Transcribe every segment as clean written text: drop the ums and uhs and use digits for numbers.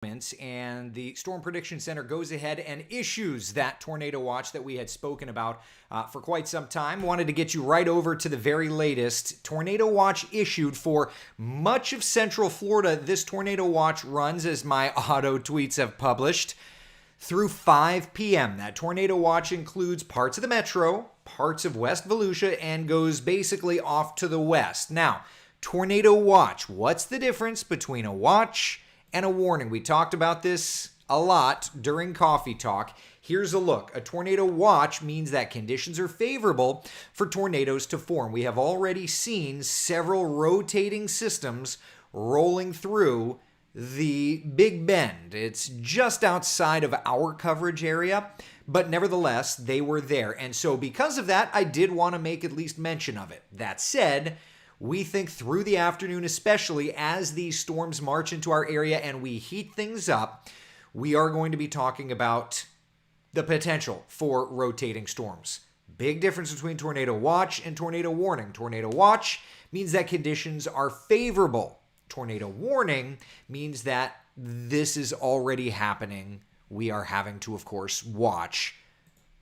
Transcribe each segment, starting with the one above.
And the Storm Prediction Center goes ahead and issues that tornado watch that we had spoken about for quite some time. Wanted to get you right over to the very latest tornado watch issued for much of Central Florida. This tornado watch runs, as my auto tweets have published, through 5 p.m. That tornado watch includes parts of the metro, parts of West Volusia, and goes basically off to the west. Now, tornado watch, what's the difference between a watch and a warning? We talked about this a lot during Coffee Talk. Here's a look. A tornado watch means that conditions are favorable for tornadoes to form. We have already seen several rotating systems rolling through the Big Bend. It's just outside of our coverage area, but nevertheless, they were there. And so because of that, I did want to make at least mention of it. That said, we think through the afternoon, especially as these storms march into our area and we heat things up, we are going to be talking about the potential for rotating storms. Big difference between tornado watch and tornado warning. Tornado watch means that conditions are favorable. Tornado warning means that this is already happening. We are having to, of course, watch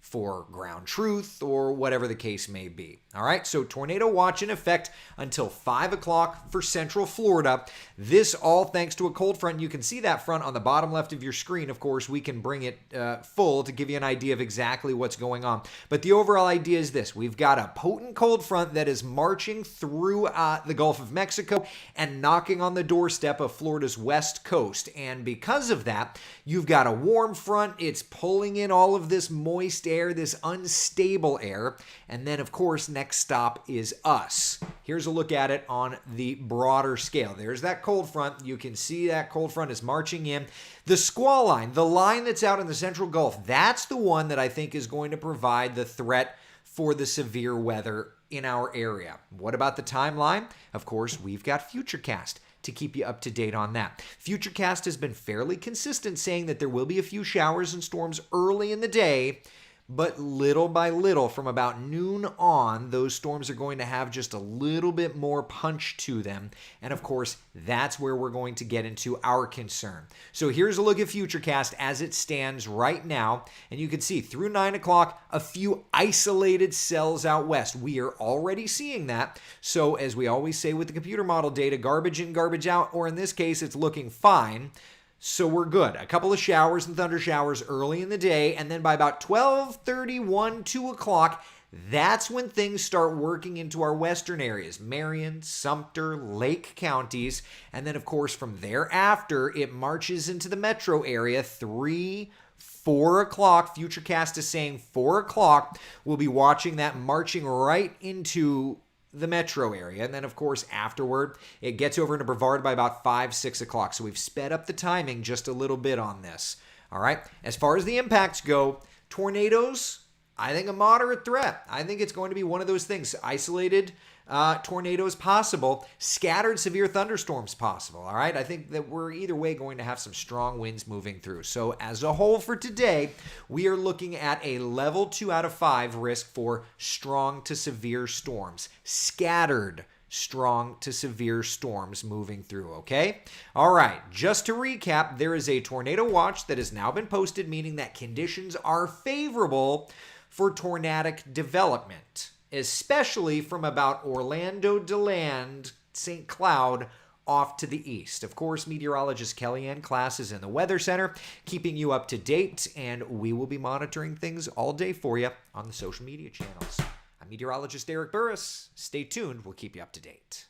for ground truth or whatever the case may be. All right, so tornado watch in effect until 5 o'clock for Central Florida. This all thanks to a cold front. You can see that front on the bottom left of your screen. Of course, we can bring it full to give you an idea of exactly what's going on. But the overall idea is this. We've got a potent cold front that is marching through the Gulf of Mexico and knocking on the doorstep of Florida's west coast. And because of that, you've got a warm front. It's pulling in all of this moist air, this unstable air. And then, of course, next stop is us. Here's a look at it on the broader scale. There's that cold front. You can see that cold front is marching in. The squall line, the line that's out in the Central Gulf, that's the one that I think is going to provide the threat for the severe weather in our area. What about the timeline? Of course, we've got Futurecast to keep you up to date on that. Futurecast has been fairly consistent saying that there will be a few showers and storms early in the day, but little by little, from about noon on, those storms are going to have just a little bit more punch to them. And of course, that's where we're going to get into our concern. So here's a look at Futurecast as it stands right now. And you can see through 9 o'clock, a few isolated cells out west. We are already seeing that. So as we always say with the computer model data, garbage in, garbage out, or in this case, it's looking fine. So we're good. A couple of showers and thunder showers early in the day, and then by about 12:31, 2 o'clock, that's when things start working into our western areas, Marion, Sumter, Lake counties, and then, of course, from thereafter, it marches into the metro area, 3, 4 o'clock. Futurecast is saying 4 o'clock. We'll be watching that marching right into the metro area. And then, of course, afterward, it gets over into Brevard by about 5, 6 o'clock. So we've sped up the timing just a little bit on this. All right. As far as the impacts go, tornadoes, I think a moderate threat. I think it's going to be one of those things. Isolated tornadoes possible. Scattered severe thunderstorms possible. All right. I think that we're either way going to have some strong winds moving through. So as a whole for today, we are looking at a level 2 out of 5 risk for strong to severe storms. Scattered strong to severe storms moving through, okay? All right, just to recap, there is a tornado watch that has now been posted, meaning that conditions are favorable for tornadic development, especially from about Orlando, DeLand, St. Cloud, off to the east. Of course, meteorologist Kellyanne Klass is in the Weather Center, keeping you up to date, and we will be monitoring things all day for you on the social media channels. I'm meteorologist Eric Burris. Stay tuned. We'll keep you up to date.